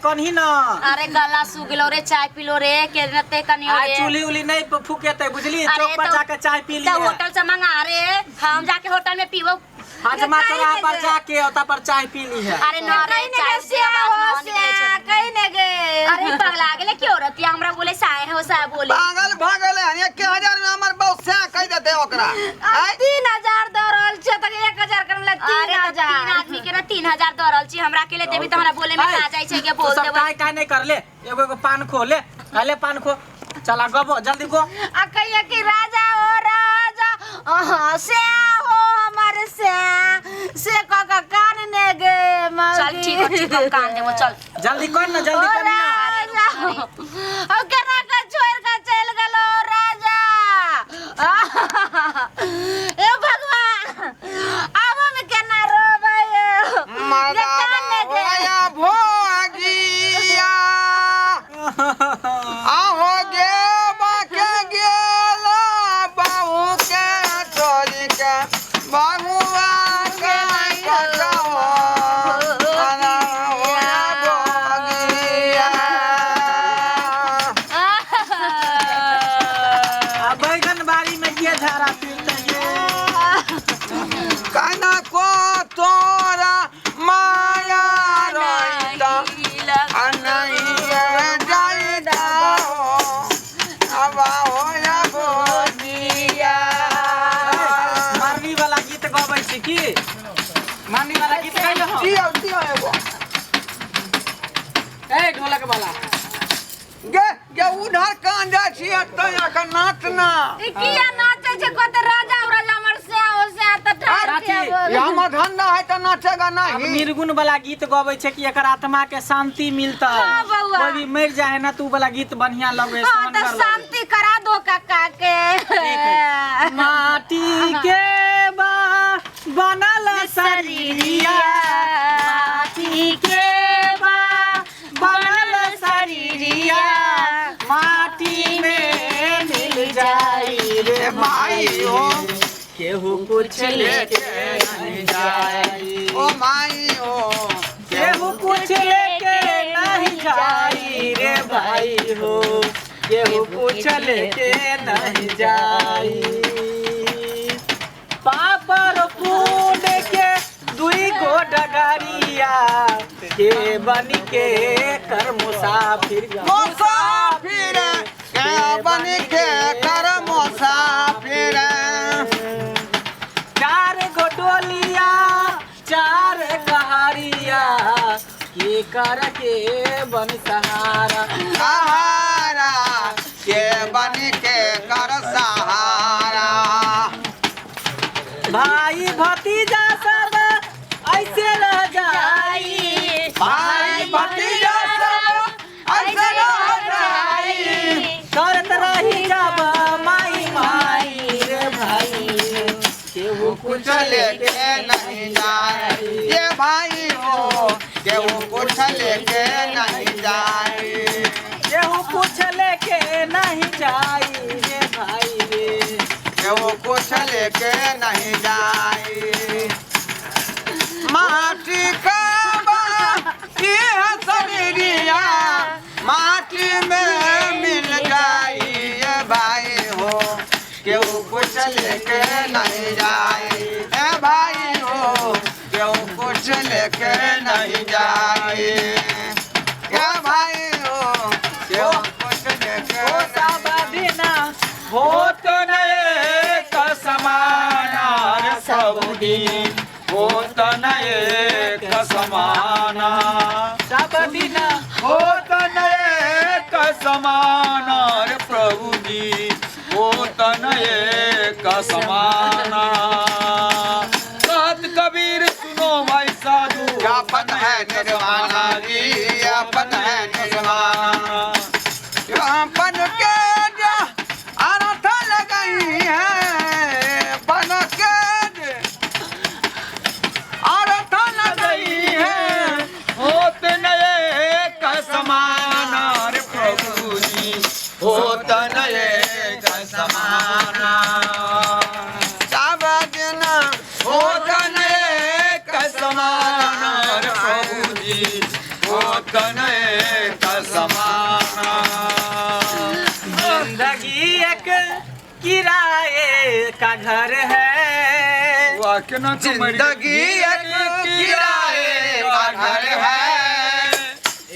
कौन ही ना अरे गला सूगिलो रे चाय पिलो रे केनते कनियो रे चूल्ही उली नहीं फूकेते बुझली चौक पर जाके चाय पी लिए होटल से मंगा रे हम जाके होटल में पीबो आज मात्रा पर जाके ओता पर चाय पी ली है अरे ना रे चाय से आवाज कहीं न गए अरे पगला गेले क्यों रतिया हमरा बोले साए हो सा बोले पागल भागले 1000 में हमर बहुत से कह देते ओकरा 3000 दरल छ त 1000 करले 3000 तीन आदमी के ना 3000 दरल छी हमरा के ले देबी त हमरा बोले में आ जाय छै के बोल देबो काय नहीं कर ले एगो पान खो ले ले पान खो चला गबो जल्दी गो आ कहिए कि राजा हो राजा से हो हमारे से का कान ने गे चल ठीक है कान देबो चल जल्दी कर ना जल्दी कर ना ओ केना का छोड़ का चल गेलो राजा ए भगवान अब हम केना रोबै मारा होया भोगिया आहो गे बाके गेला बाहू के छोरी के बाहुआ के कटाओ मारा होया भोगिया बैगन बाड़ी में के धारा पीते काना को तोरा माया रहिता अनैया जाइदा अब होया भोगिया मारनी वाला गीत गाबै छी की मारनी वाला गीत गाइलो हो दियो एगो ए ढोलक वाला गे उधर कांदा छी तया का नाचना किया नाचे छै को त राजा और राजा हमर से हो से त ठार के हम धंधा है त नाचेगा अब नहीं निर्गुण वाला गीत गाबै छै कि एकर आत्मा के शांति मिलता हाँ बउआ। कोई भी मर जाए ना तू वाला गीत बढ़िया लगे हां त शांति करा दो काका के माटी के बनल शरीरिया माटी के बनल शरीरिया माटी में मिल जाई रे भाई हो केहू कुछ लेके नहीं जाई ओ माई हो केहू कुछ लेके नहीं जाई रे भाई हो केहू कुछ लेके नहीं जाई पापर कूद के दुई गो डगरिया के बन के कर मुसाफिर मुसाफिर के बन के कर मुसाफिर चार गो डोलिया चार कहारिया के कर के बन सहारा सहारा के बन के कर सहारा भाई भतीजा सब ऐसे रह जाई भाई भतीजा सब ऐसे रह जाई करत रही जब माई माई रे भाई केहू कुछ लेके नहीं जाए ये भाई हो केहू कुछ लेके नहीं जाए केहू कुछ लेके नहीं जाई रे भाई रे केहू कुछ लेके नहीं जाए माटी का बाटी है शरीरिया माटी में मिल जाई ये भाई हो केहू कुछ लेके नहीं जाए ए भाई हो केहू कुछ लेके नहीं जाए ए भाई हो केहू कुछ लेके ओ सब बिना होत नए का समाना रे सब दिन होत नए का समाना सब दिन होत नए का समाना रे प्रभु जी होत नए का समाना कहत कबीर सुनो भाई साधु यापन है निर्वाणा जी यापन है निर्वाणा यापन के अर्थ लगाई है पन के अर्थ लगाई है होत नए का समाना रे प्रभु जी होत नए का समाना सब दिन होत नए का समाना रे प्रभु जी होत समाना। जिंदगी एक किराए का घर है। जिंदगी एक किराए का घर है।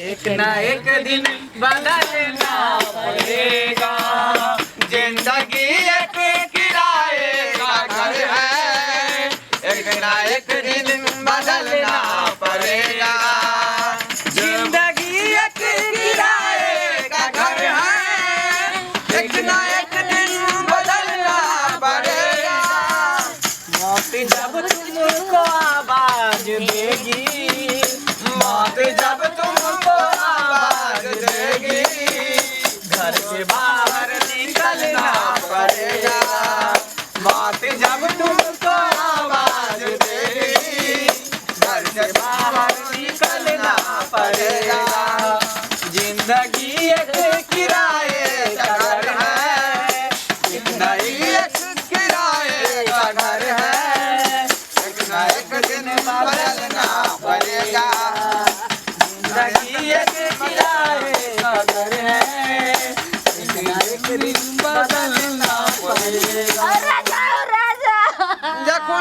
एक ना एक दिन बदलना पड़ेगा। जिंदगी एक किराए का घर है। एक ना एक दिन बदलना पड़ेगा। जिंदगी एक किराए का घर है। एक ना एक दिन बदलना पड़ेगा। मौत जब तुमको आवाज देगी, मौत जब तुमको आवाज देगी, घर से बाहर निकलना पड़ेगा। मौत जब तुमको आवाज देगी, घर से बाहर निकलना पड़ेगा। जिंदगी एक किराए का घर है। एक ना एक किराए का घर है। एक ना एक दिन बदलना पड़ेगा। जिंदगी एक किराए का घर है। एक ना एक दिन बदलना पड़ेगा। राजा राजा देखो